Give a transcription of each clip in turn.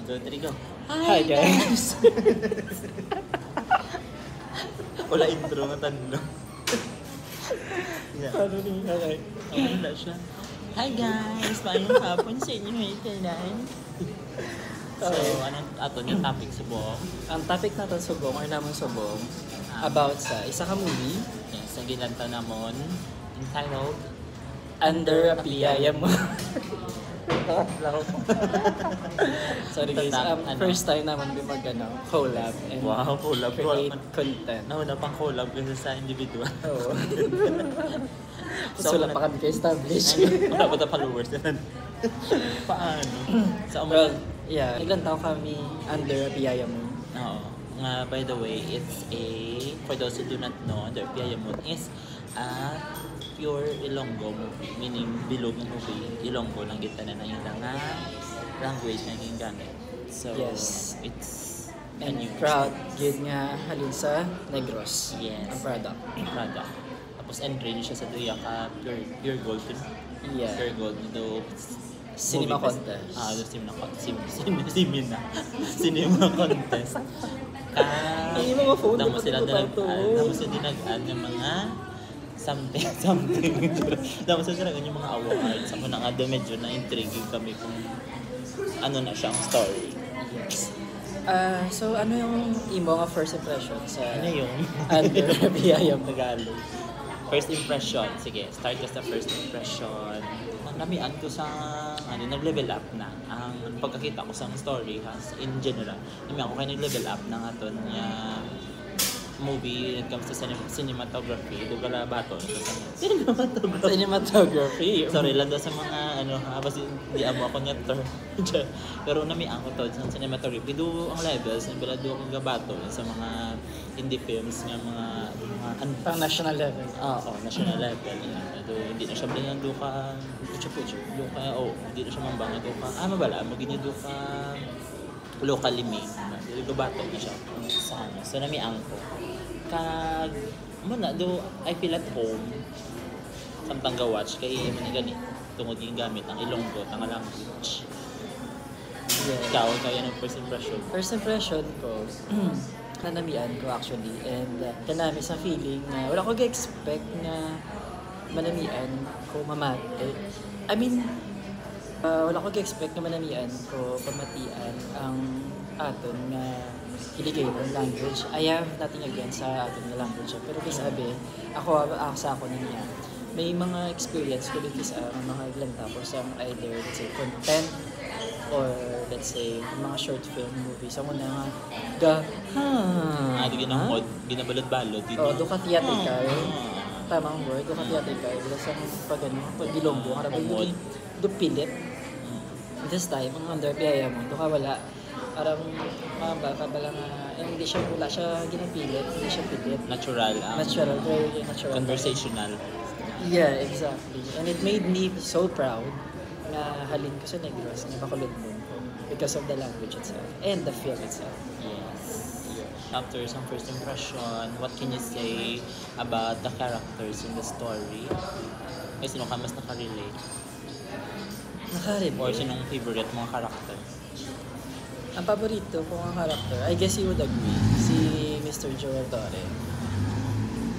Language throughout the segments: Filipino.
2, 3, go. Hi guys! Wala intro nga tanong. Yeah. Paano rin? Okay. Wala siya. Hi guys! Maayong hapon sa inyo may kailan. So, anong ato yung topic sa buong? Ang topic natin subong ay namang subong about sa isa ka movie Yes, ang ginanta namon entitled Under a Piyaya Mo. Sorry guys, first time naman mag collab and wow, collab. create content. Nauna pang collab kasi sa individual. Oo. So, wala pa kami ka-establish. Wala pa followers na. Paano? So, Well, yeah, ilan tao kami Under a Piyaya Mo. Oo. By the way, it's for those who do not know, Under Piyaya Mo is a pure Ilonggo movie. Meaning, bilog ng movie. Ilonggo lang kita na yung nga language na yung gamit. So, Yes. it's And new proud yun nga halin sa Negros. Yes. Ang product. product. Tapos, entry niya siya sa Duya ka pure gold. Yeah. Pure gold. Do Cinema movie contest. Cinema contest. Ay, yung mga phone, Damo sila dapat damo sila dinagaan ng mga something. Damo sila yung mga awards. Ako na nga medyo na intriguing kami kung ano na siya ang story. Yes. So ano yung imo nga first impression sa Ano yung Under a Piyaya Mo? Tagalog? First impression. Sige, start us the first impression. Namian ko sa nag-level up na ang pagkakita ko sa story has in general. Namian ko kay nag-level up na aton niya movie when it comes to cinematography. Dugala bato Cinematography. Sorry lang daw sa mga basta di amo ako niya term. Pero namian ko to sa cinematography. Do ang levels ng bilado akong gabato sa mga indie films nga mga Pang national level. Oo, national level. Do hindi na siya binando ka pucho. Do ka hindi na siya mambanga do ka. Mabala mo ginyo ka locally made. Dili bato na siya. Sana. So namian ko. Kag muna do I feel at home samtang ga-watch kay mo gani tungod yung gamit ang Ilonggo ang language. Yeah. Ikaw yan ang first impression. First impression ko, nanamian ko actually, and kanami sa feeling na wala ko ga-expect na manamian ko mamati. I mean, wala ko ga-expect na manamian ko pamatian ang aton nga iligay ng language. I have nothing against sa aton nga language. Pero sabi, ako sa ako na niya, may mga experience ko dito sa mga ilang tapos ang either, let's say, content or let's say, mga short film movies. Ako na nga, Di ginabalod-balod. do ka theatrical. Tama ang word, do ka theatrical. Bila sa pag Ilonggo, karabay do pilit. This time, ang Under Piyaya Mo, do ka wala. Parang baka lang hindi siya wala siya ginapilit, hindi siya pilit. Natural. Natural, very natural. Conversational. Yeah, exactly. And it made me so proud na halin ko sa Negros na bakulod mo because of the language itself and the film itself. Yes. After some first impression, what can you say about the characters in the story? May sino ka mas nakarelate? Or sinong favorite mga character? Ang paborito ko ang character, I guess you would agree, si Mr. Joel Torre.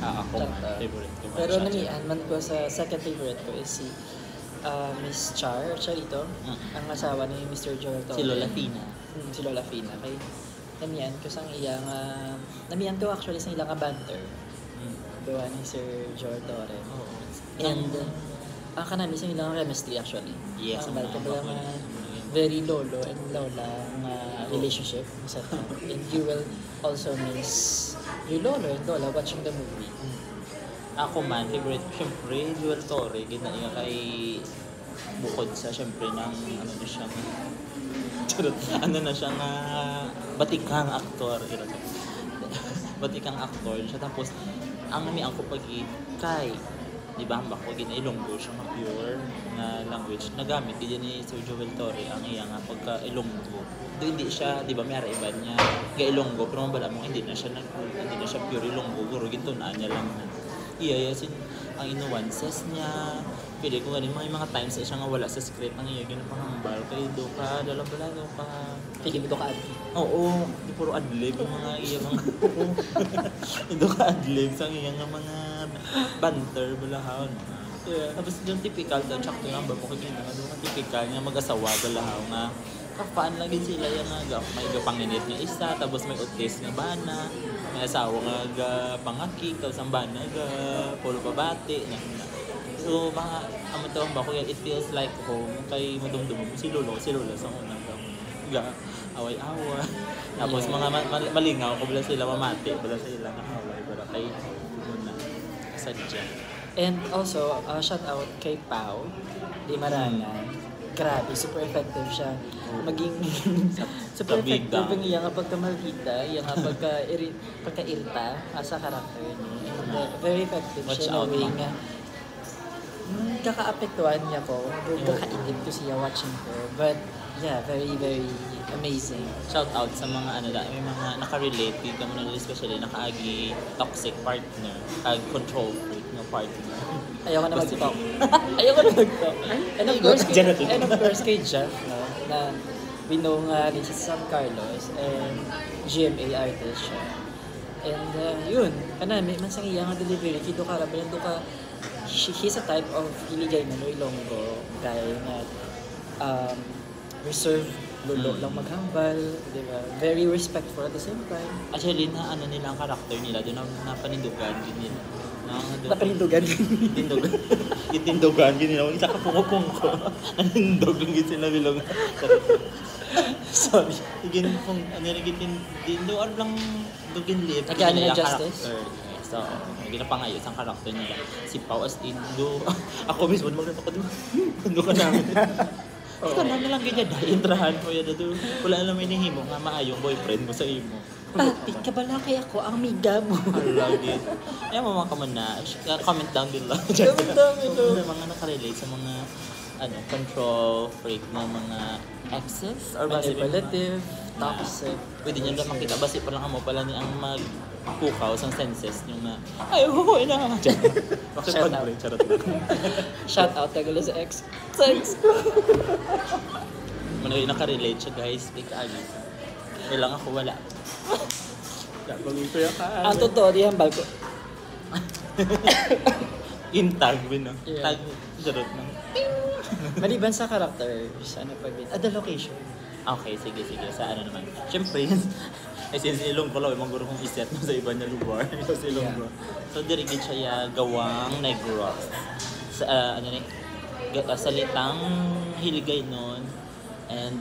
Ako man, favorite ko. Pero namian man ko sa second favorite ko is si Miss Charito, ang asawa ni Mr. Joel Torre. Si Lola Fina. Si Lola Fina. Kay namian ko sa iyang, namian ko actually sa ilang banter. Gawa ni Sir Joel Torre. And, ang kanami sa ilang chemistry actually. Yes. Very lolo and lola relationship. And you will also miss your lolo and lola watching the movie. Ako man, favorite ko syempre, Joel Torre. Ginaiya kay bukod sa syempre ng siyang batikang aktor. Batikang aktor siya. Tapos, ang namiang ko kay di ba ang bako Ilonggo siya nga pure na language nagamit din ni Sir Joel Torre ang iya nga pagka Ilonggo. Do hindi siya di ba may iba niya ga Ilonggo pero mabala mo hindi na siya pure Ilonggo guro gintunaan niya lang na iyayasin ang nuances niya. Pili ko ganin mga times siya nga wala sa script ang iya ginapangambal kay do ka dala-bala do ka. Feeling ko ka adlib. Oo, di puro adlib yung mga iya mga do ka adlib sa iya nga mga banter balahon. Yeah. Tapos yung typical daw tsaka number mo kay nga do ka typical nga mag-asawa balahon nga kafan lagi sila yung nga may gapanginit nga isa tapos may utis nga bana may asawa nga ga pangaki tapos ang bana ga polo pabati na. So, mga amatawang ba ko yan, it feels like home kay madumdum si Lolo sa unang ga away-awa. Tapos mga malingaw ko bala sila mamati, bala sila nakaway para kay muna sadya. And also, shout out kay Pao Di Marangan. Grabe, super effective siya. Maging super effective ang iya nga pagkamalita, iya nga pagka-irta sa karakter niya. And, very effective Watch siya out, na way ma. nga kakaapektuhan niya ko, kakainip ko siya watching her. But yeah, very, very amazing. Shout out sa mga may mga naka-relate dito mo especially nakaagi toxic partner, control freak na partner. Ayoko na mag-talk. Ayoko na mag-talk. And of course kay Jeff, no, na we know nga rin siya sa San Carlos and GMA artist siya. And yun, may mansang iya nga delivery, kido ka rabayan do ka he's a type of hiligay na Ilonggo guy na reserved lolo lang maghambal, di ba? Very respectful at the same time. Actually, na nila ang karakter nila, doon napanindugan din nila. Napanindugan? Itindugan din nila. Isa ka pungko. Nanindog lang din sila bilog. Sorry. Igin pong, doon lang dugin live. Nagkano na justice? So, ginapangayos ang karakter nila. Si Pao as in, ako mismo magnato doon. Doon ka namin. Ikaw na lang ganyan dahil intrahan mo yan na doon. Wala naman hinihimo nga maayong boyfriend mo sa imo. Papi, kabalaki ako, ang amiga mo. Alagit. Ayaw mo mga kaman na, comment down din lang. Comment down ito. Mga nakarelate sa mga control freak na mga exes or manipulative, toxic. Pwede nyo lang makita basi pa lang mo pala ni ang magpukaw sa senses nyo na ayaw ko na. Shout out. Shout out tagalo sa ex. Thanks. Manay nakarelate siya guys, kay Kaagi. May lang ako wala. Ang totoo, di hambal ko. Intag, no? Yeah. Tag, jarot na. Maliban sa characters, the location. Okay, sige. Sa ano naman. Siyempre, since Ilonggo lang, mga guro kong iset mo sa iba niya lugar. Sa Ilonggo. So, dirigid siya gawang Negros. Sa, salitang hiligay nun and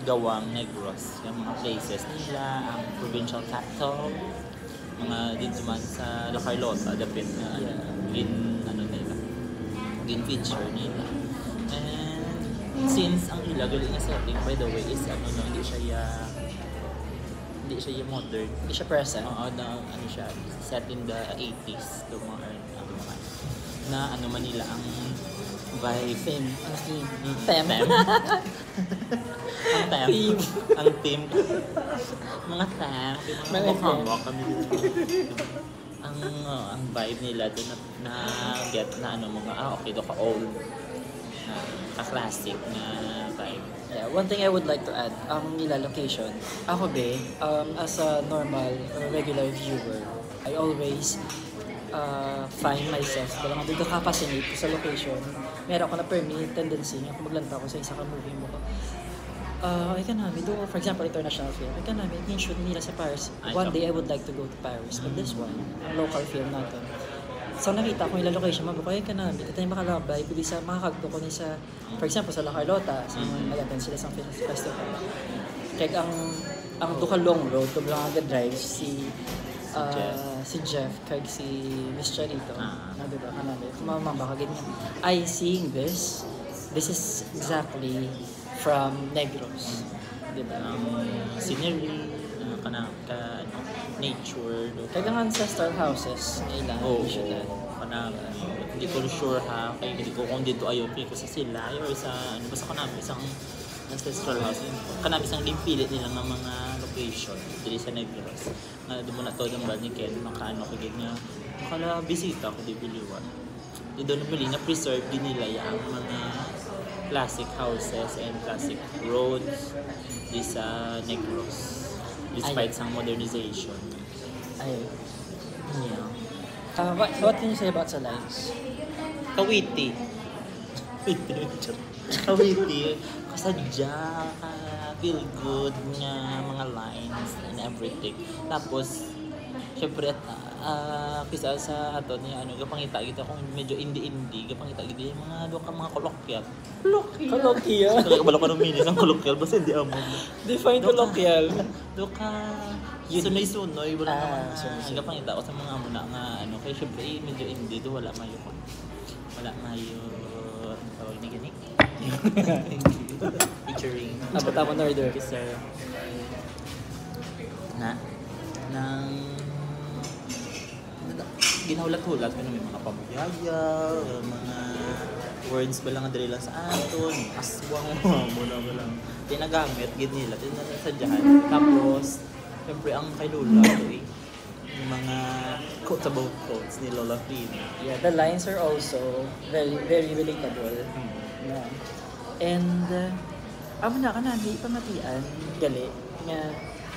gawang Negros. Yung mga places nila, ang provincial capital, mga dito man sa La Carlota, dapit na gin feature nila. And since ang ilagaling na setting, by the way, is hindi siya modern. Hindi siya present. Oo, siya, set in the 80s, to mga na Manila ang vibe. Theme. Ang theme. Mga theme. Mga hawak kami dito. Ang vibe nila doon na get na mga okay do ka old na classic na vibe. Yeah, one thing I would like to add, ang nila location. Ako as a normal or regular viewer, I always find myself talagang dito ka-fascinate sa location. Meron ako na tendency ako maglanta ko sa isa ka movie mo ko. For example, international film. Shoot nila sa Paris. One day I would like to go to Paris. But this one, ang local film natin. So nakita ko yung location, mabukoy ka namin. Ito yung makalabay, pwede sa makakagto ko ni sa, for example, sa La Carlota, sa mag-attend sila sa festival. Kaya ang duka long road, to lang drive si Jeff, kag si Miss Charito, na diba, kanami. Kumamamba ka ganyan. Seeing this is exactly from Negros. Diba? Scenery, nature. Kaya nga ancestral houses nila. Hindi ko sure kaya hindi ko kung dito ayaw ko sa sila or sa basta kanami isang ancestral house. Kanami isang limpilit nila ng mga location dito sa Negros. Na doon mo na to ng ni Ken, makaano kagid niya Kala bisita ko di Biliwan. Di doon nabili na preserve din nila yung mga classic houses and classic roads di sa Negros. Despite Ay. sa modernization. Ay. Yeah. What can you say about sa lines? Kawiti. Kawiti. Kasadya ka. Feel good nga mga lines and everything. Tapos, syempre at kisa sa ato niya gapangita kita kung medyo indie gapangita kita yung mga do ka mga kolokyal. Colloquial. Kaya kabalo ka ng minis ang kolokyal basta hindi amo. Define colloquial. Do ka sunoy-sunoy wala naman. sunoy-sunoy. Gapangita ko sa mga amo na nga kaya syempre medyo indie do wala mayo ko. Wala mayo tawag ni gani. Featuring Abot-abot na order. sir na ng ginaulat-ulat ko may mga pamuyaya, mga words ba lang dali lang sa aton, aswang mo na ba lang. Tinagamit gid nila, tinasadyahan. Tapos, siyempre ang kay Lola ito yung mga quotable quotes ni Lola Fina. Yeah, the lines are also very, very relatable. Yeah. And, amo na ka na, di pamatian, gali, nga,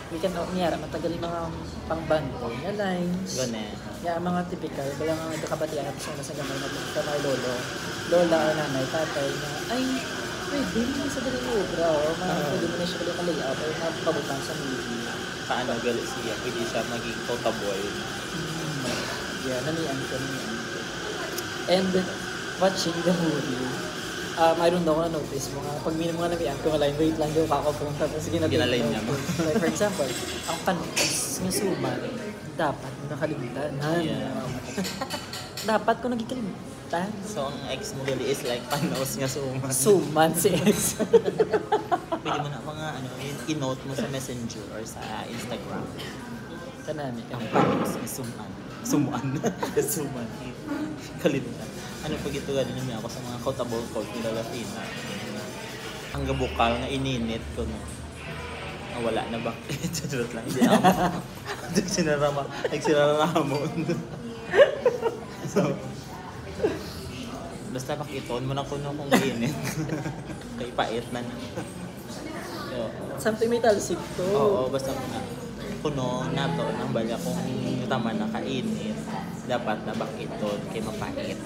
we can niyara matagal yung mga pangbanto na lines. Gane. Nga mga typical, kaya nga kakabatian at sa gamay na sa mga lola o nanay, tatay na, ay, pwede mo sa galing obra, o pwede mo na siya galing ka-layout o mapabutang sa movie. Paano gali siya? Pwede siya maging quotable. Yeah, nanian ko. And watching the movie, I don't know kung na-notice mo nga, pag mga namian ko nga line, wait lang daw ako pumunta, tapos Ginalain niya mo. Like for example, ang panos nga suman, dapat mo nakalimutan. Yeah. Dapat ko nagkikalimutan. So, ang ex mo gali is like panos nga suman. Suman si ex. Pwede mo na mga i-note mo sa Messenger or sa Instagram. Kanami. Ang panos nga suman. Sumuan. Suman. Kalimutan. Ano pag ito galing niya ako sa mga quotable quote ni Lola Fina. Ang gabukal nga ininit ko no. Wala na ba? Charot lang. Hindi na ako. Nagsinararamon. So, basta pakiton mo na kuno kung init. Kay pait na na. So, Something may talsik to. oo, basta kuno na to nang bala kung tama na kainit. Dapat na bakiton kay mapait.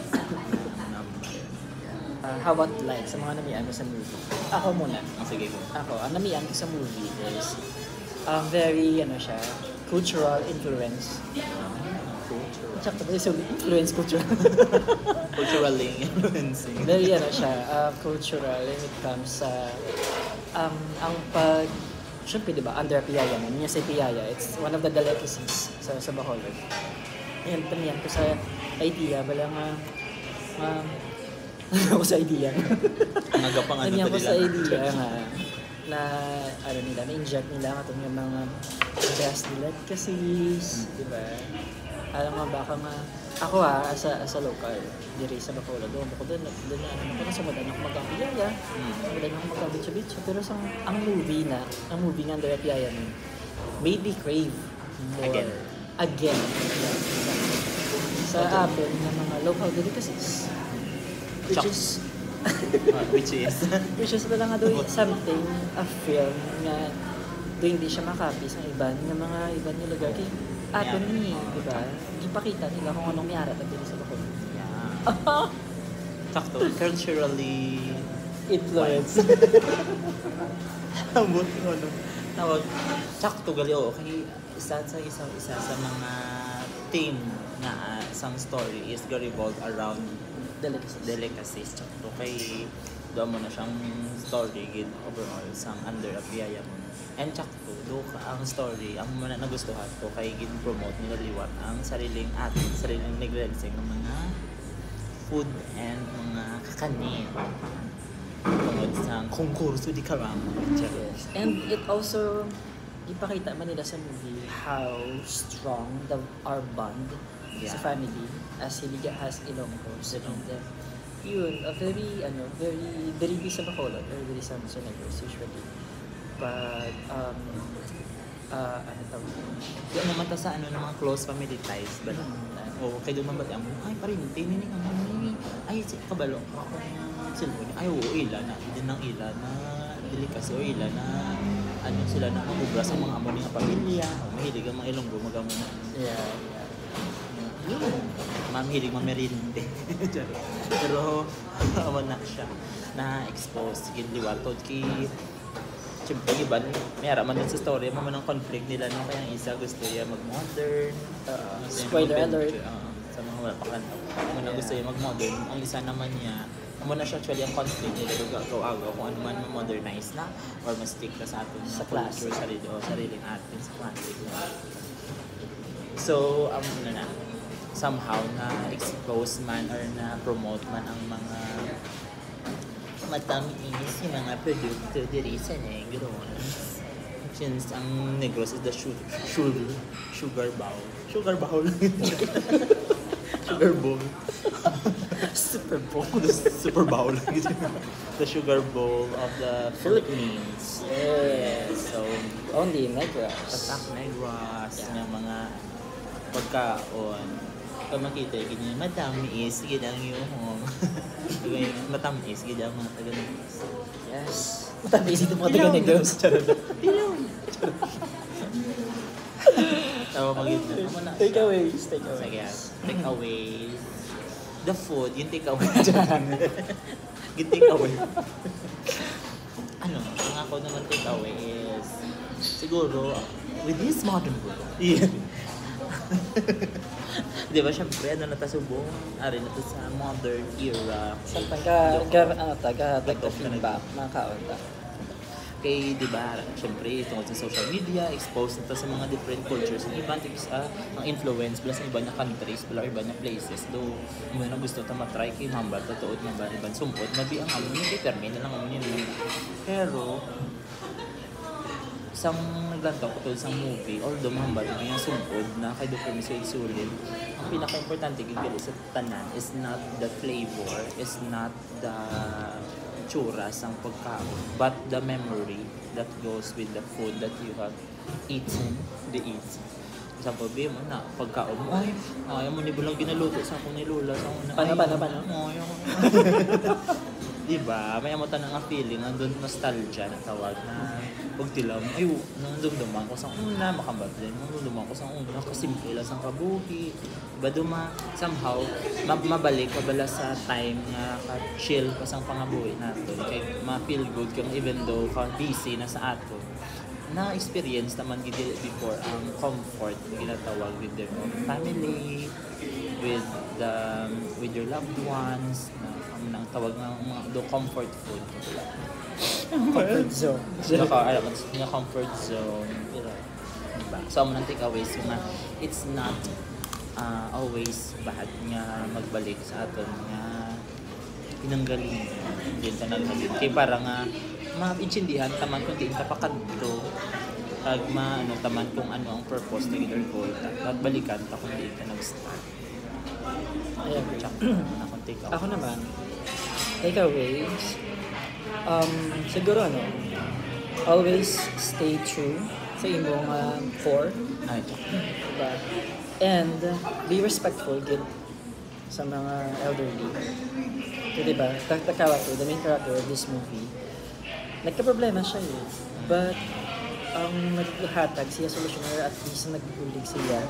How about like sa mga namian mo sa movie? Ako muna. Sige ko. Ako, ang namian ko sa movie is very, siya, cultural influence. Tsaka ba yung influence cultural? Culturally influencing. Very, siya, cultural when it comes sa, ang pag, syempre, di ba, under Piyaya mo, niya sa Piyaya, it's one of the delicacies sa Bacolod. Yan, tamiyan ko sa idea, bala nga, ako sa idea. Nagapangan Tamiyan ko nila. sa idea nga, na, na-inject nila nga itong yung mga best delicacies, di ba? Alam nga, baka nga, ako as a local, diri sa Bacolod, doon ako doon ako sa madan ako magkakiyaya, madan ako magkabitsa-bitsa, pero ang movie nga, Andrea Piyaya made me crave more. Again. Sa atin ng mga local delicacies. Which is wala nga doon something, a film na doon hindi siya makapis sa iban yung lugar. Kaya ato ni, di ba? Ipakita nila kung anong mayara at dito sa Bacolod. Yeah. Sakto. Culturally Influence. Amot ko tawag. Sakto gali okay. Isa sa mga theme na isang story is revolve around delicacies. Sakto kay doon mo na siyang story gid overall sang under a Piyaya mo. And sakto do ka ang story ang muna nagustuhan ko kay gin promote nila liwat ang sariling ingredients ng mga food and mga kakanin tungod sa konkurso di karamo. Yes. And it also ipakita man nila sa movie how strong our bond sa family as Hiligaya has Ilonggos. And yun, very sa Bacolod or very sa Negros usually. But ano tawag? Di mo mata sa ano ng mga close family ties ba? O kay duman ba mo ay parin tinini ka man ay si kabalo ako sila ay oo ila na din ng ila na dili kasi o ila na ano sila na ubra sa mga amo nga pamilya mahilig ang mga Ilonggo magamo na Yeah. ma'am hilig mamerinde pero awan na siya na expose gid liwatod ki siyempre iba may araman din sa story mo man ang conflict nila no kaya ang isa gusto niya mag-modern Spoiler alert. sa mga wala pa kanto ang una gusto niya mag-modern ang isa naman niya amo na siya actually ang conflict nila agaw-agaw kung ano man modernize na or mas stick ka sa atin Sa classic. sariling atin sa classic so ano na somehow na expose man or na promote man ang mga matamis yung mga produkto diri sa Negros. Since ang Negros is the sugar bowl. Sugar bowl. Sugar bowl. Super bowl. Super bowl. The sugar bowl of the Philippines. Yes. So, Only in Negros. Tatak Negros, Yeah. ng mga pagkaon. Pag makita, ganyan, matamis, gidang yung matamis, gidang mga taga-Negros. Yes. Matamis ito mga taga Negros. Pilong! Tawa magiging. Takeaways. Sige, takeaways. The food, yung takeaway. Yung takeaway. Ano, ang ako naman takeaway is, siguro, with this modern world. Yeah. Di ba, syempre, ano na tasubong? Ari na to sa modern era. Sampan taga feedback, mga kaunta. Kay, di ba, syempre, tungkol sa social media, exposed na to sa mga different cultures. Ang iba, ang influence, plus ang iba na countries, plus iba na places. Though, mo na gusto ta matry kay mamba, totoo, mamba, ibang sumpot, mabi ang amo niya, kay termine na lang amo niya. Pero, isang naglantaw ko tulad sa movie, although mamba, ito yung sumpod na kay Dr. Miso Isulin, ang pinaka-importante gigil sa tanan is not the flavor, is not the tsura sang pagkaon, but the memory that goes with the food that you have eaten, Sa pabi mo na, pagkaon mo, ay, ayaw mo ni bulang ginaluto sa akong nilula. Sa akong Paano? Ayaw ko. Diba? May amutan nga feeling, nandun nostalgia na tawag na pag tilam, ay, nandun ko sa una, makambat din, nandun ko sa una, kasimple lang sa kabuhi. Diba duma, somehow, mabalik, mabala sa time na chill pa sa pangabuhi natin. Kaya ma-feel good kung even though busy na sa ato. Na-experience naman gid before ang comfort na ginatawag with their own family, with your loved ones, na ang tawag ng mga comfort food. Comfort zone. Nga comfort zone. Diba? So, ang takeaways nga, it's not always bad nga magbalik sa aton nga pinanggaling din sa naghalin. Kaya para nga maintindihan taman kung di ka pa kanto pag taman kung ano ang purpose ng your goal at balikan pa kung di ka nag-start. I agree. Akong take out. Ako naman, takeaways, siguro always stay true sa imong core, Ay, diba? And be respectful gid sa mga elderly. So, diba, the main character of this movie, nagka-problema siya eh. But, ang naghatag siya solusyoner, at least nagbubulig siya,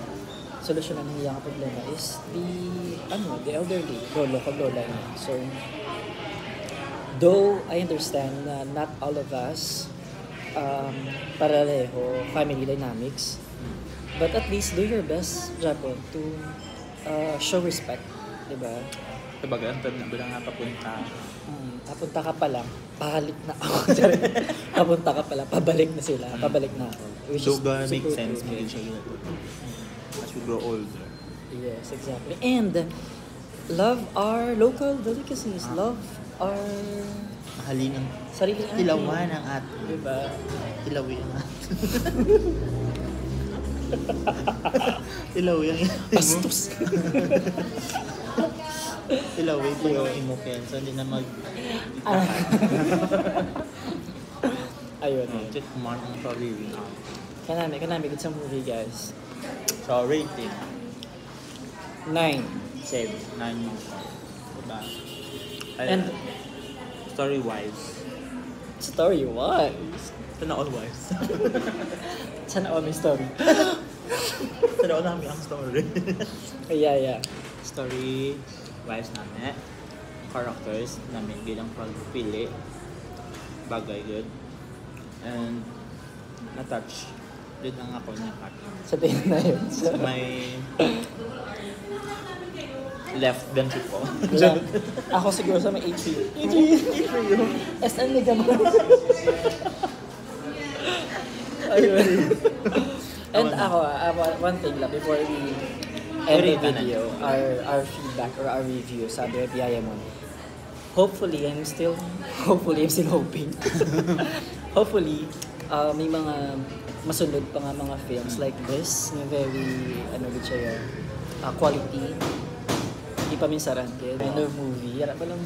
solusyonan niya ang problema is the elderly, lolo ko, lola niya. So, though I understand na not all of us paraleho family dynamics, but at least do your best, Japon, to show respect, diba? Sabaga, ang na bilang nga papunta. Papunta ka pa lang, pabalik na ako. Papunta ka pa lang, pabalik na sila, pabalik na ako. Which is Sugar makes super sense, okay. maging siya yun. As we grow older. Yes, exactly. And love our local delicacies. Love our Mahalin ang sarili natin. tilawan ang atin. Diba? Tilawi ang atin. Tilawi ang atin. Bastos. Tilawi pa yung imo so hindi na mag... Ayun. Check mo ang sarili na. Kanami, it's a movie, guys. So, rating. 9. Same. 9 yung siya. Diba? And Story-wise. story-wise, Sana all-wise. sana all may story. Sana all namin ang story. Yeah. Story-wise namin. Characters namin bilang pagpili. Bagay good. And na-touch. Doon ang ako niya part. Sa tingin na yun. So, May left ventricle ko. yeah. Ako siguro sa may HU. SN Mega Mall. Ayun. And ako, one thing lang before we end the video, our feedback or our review sa Biyaya mo. Hopefully, I'm still hoping. Hopefully, may mga masunod pa nga mga films like this na very, quality. Hindi pa minsaran kaya. Another movie, yara pa lang,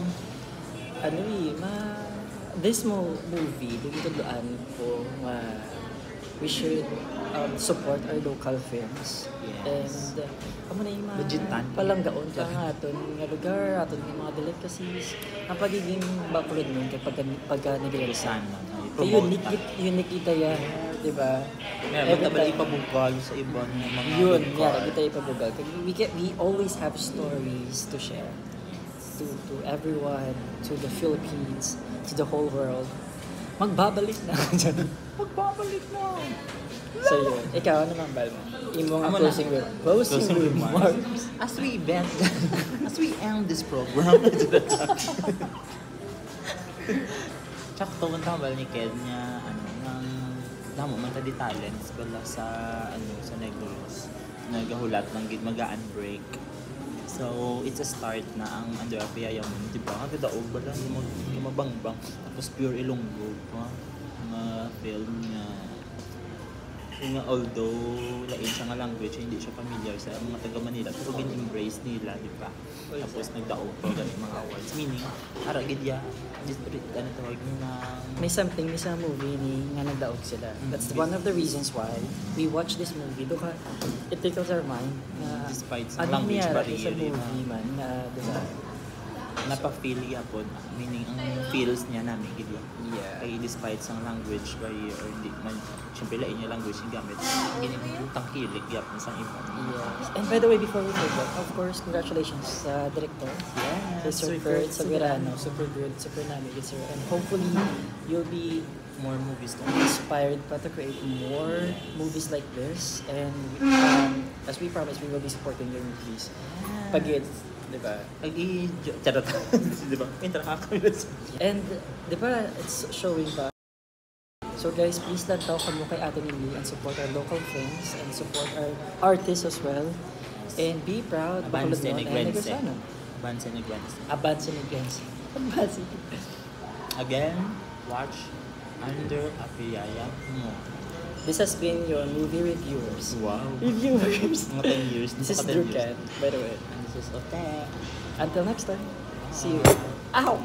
this movie, dito doon ko, we should support our local films. Yes. And, amo na yung mga Legitan. palanggaon ka nga aton nga lugar, aton yung mga delicacies. Ang pagiging background nun pagka nag-realisan. Unique kita yan, di ba? Meron ka ba ipabugal sa iba ng mga Yun, lugar? kita ipabugal. We always have stories to share to everyone, to the Philippines, to the whole world. Magbabalik na. Magbabalik na! So yun, ikaw naman, Balma. Imong Amo ang na. closing remarks. As we end this program, tsaka tawag tambal ni Ked niya, damo man tadi talents bala sa Negros. Nagahulat ng gid magaan break. So, it's a start na ang Andrea Piyaya mo, di ba? Ang daog bala yung mabangbang. Tapos pure Ilonggo pa. Mga film niya. Yung although lain siya nga language, hindi siya familiar sa mga taga Manila, pero gin-embrace nila, di ba? Tapos nagdaog pa ganun mga awards. Meaning, aragid ya, tawag na May something ni sa movie ni nga nagdaog sila. That's one of the reasons why we watch this movie. Doon it tickles our mind na despite sa ano language nangyari sa barrier movie man na diba? napa-feel yapon, meaning ang feels niya namin gid Yeah. ay despite sa language barrier or hindi man syempre lain yung language yung gamit ginibutang tangkilik yapon sa iba. Yes. And by the way, before we forget, of course, congratulations sa director. Yes, Sir Kurt Sabirano. Super good, super namig, sir. And hopefully, you'll be More movies to inspired pa to create more movies like this. And as we promised, we will be supporting your movies. Pag it's, di ba? charot. Di ba? Interact. And, di ba, it's showing pa. So guys, please lang tayo kamo kay Ate Lily and support our local films and support our artists as well. And be proud. Avance Bacolod and Negrense. Negresano. Avance Negrense. Avance Negrense. Avance. Again, watch Under a Piyaya mo. This has been your movie reviewers. Wow. Reviewers. Mga 10 years. This is 10 Drew years. Cat, by the way. And this is Ote. Until next time. See you. Ow!